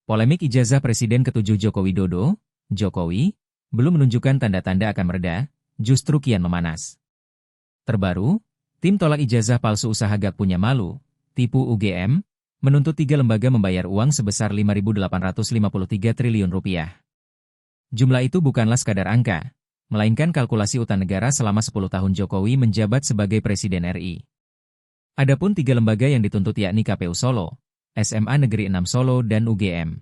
Polemik ijazah Presiden ke-7 Joko Widodo, Jokowi, belum menunjukkan tanda-tanda akan mereda, justru kian memanas. Terbaru, tim tolak ijazah palsu usaha gak punya malu, tipu UGM, menuntut 3 lembaga membayar uang sebesar 5.853 triliun rupiah. Jumlah itu bukanlah sekadar angka, melainkan kalkulasi utang negara selama 10 tahun Jokowi menjabat sebagai Presiden RI. Adapun 3 lembaga yang dituntut yakni KPU Solo, SMA Negeri 6 Solo dan UGM.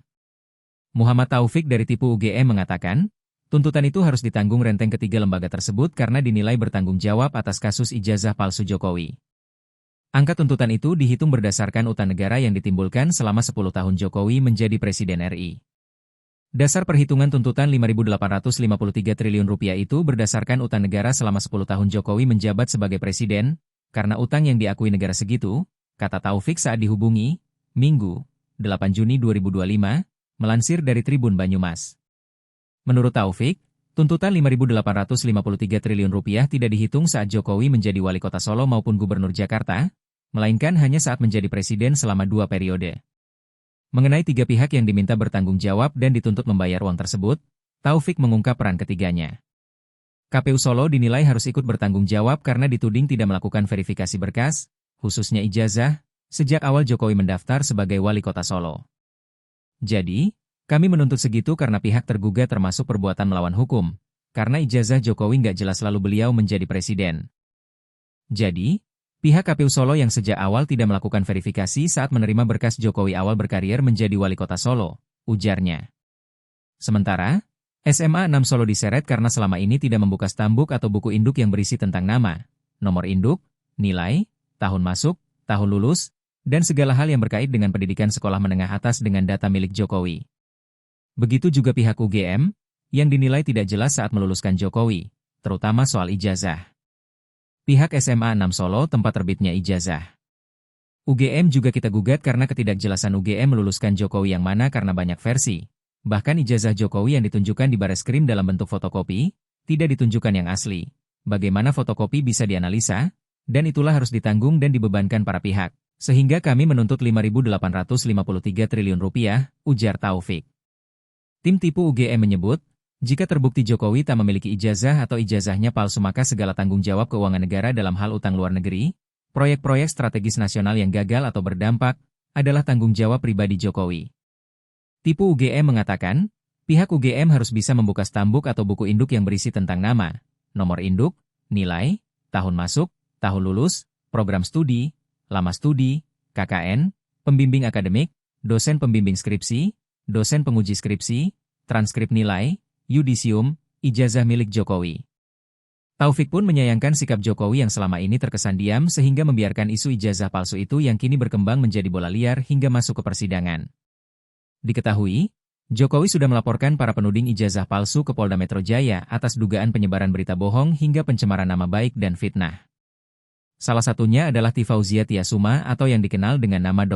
Muhammad Taufik dari tipu UGM mengatakan, tuntutan itu harus ditanggung renteng ketiga lembaga tersebut karena dinilai bertanggung jawab atas kasus ijazah palsu Jokowi. Angka tuntutan itu dihitung berdasarkan utang negara yang ditimbulkan selama 10 tahun Jokowi menjadi Presiden RI. Dasar perhitungan tuntutan 5.853 triliun rupiah itu berdasarkan utang negara selama 10 tahun Jokowi menjabat sebagai Presiden, karena utang yang diakui negara segitu, kata Taufik saat dihubungi, Minggu, 8 Juni 2025, melansir dari Tribun Banyumas. Menurut Taufik, tuntutan 5.853 triliun rupiah tidak dihitung saat Jokowi menjadi wali kota Solo maupun gubernur Jakarta, melainkan hanya saat menjadi presiden selama 2 periode. Mengenai 3 pihak yang diminta bertanggung jawab dan dituntut membayar uang tersebut, Taufik mengungkap peran ketiganya. KPU Solo dinilai harus ikut bertanggung jawab karena dituding tidak melakukan verifikasi berkas, khususnya ijazah, sejak awal Jokowi mendaftar sebagai wali kota Solo. Jadi, kami menuntut segitu karena pihak tergugat termasuk perbuatan melawan hukum, karena ijazah Jokowi nggak jelas lalu beliau menjadi presiden. Jadi, pihak KPU Solo yang sejak awal tidak melakukan verifikasi saat menerima berkas Jokowi awal berkarir menjadi wali kota Solo, ujarnya. Sementara, SMA 6 Solo diseret karena selama ini tidak membuka stambuk atau buku induk yang berisi tentang nama, nomor induk, nilai, tahun masuk, tahun lulus, dan segala hal yang berkait dengan pendidikan sekolah menengah atas dengan data milik Jokowi. Begitu juga pihak UGM, yang dinilai tidak jelas saat meluluskan Jokowi, terutama soal ijazah. Pihak SMA 6 Solo tempat terbitnya ijazah. UGM juga kita gugat karena ketidakjelasan UGM meluluskan Jokowi yang mana karena banyak versi. Bahkan ijazah Jokowi yang ditunjukkan di Bareskrim dalam bentuk fotokopi, tidak ditunjukkan yang asli. Bagaimana fotokopi bisa dianalisa? Dan itulah harus ditanggung dan dibebankan para pihak. Sehingga kami menuntut 5.853 triliun rupiah, ujar Taufik. Tim tipu UGM menyebut, jika terbukti Jokowi tak memiliki ijazah atau ijazahnya palsu maka segala tanggung jawab keuangan negara dalam hal utang luar negeri, proyek-proyek strategis nasional yang gagal atau berdampak, adalah tanggung jawab pribadi Jokowi. Tipu UGM mengatakan, pihak UGM harus bisa membuka stambuk atau buku induk yang berisi tentang nama, nomor induk, nilai, tahun masuk, tahun lulus, program studi, lama studi, KKN, pembimbing akademik, dosen pembimbing skripsi, dosen penguji skripsi, transkrip nilai, yudisium, ijazah milik Jokowi. Taufik pun menyayangkan sikap Jokowi yang selama ini terkesan diam sehingga membiarkan isu ijazah palsu itu yang kini berkembang menjadi bola liar hingga masuk ke persidangan. Diketahui, Jokowi sudah melaporkan para penuding ijazah palsu ke Polda Metro Jaya atas dugaan penyebaran berita bohong hingga pencemaran nama baik dan fitnah. Salah satunya adalah Tifauzia Tiasuma atau yang dikenal dengan nama Dr.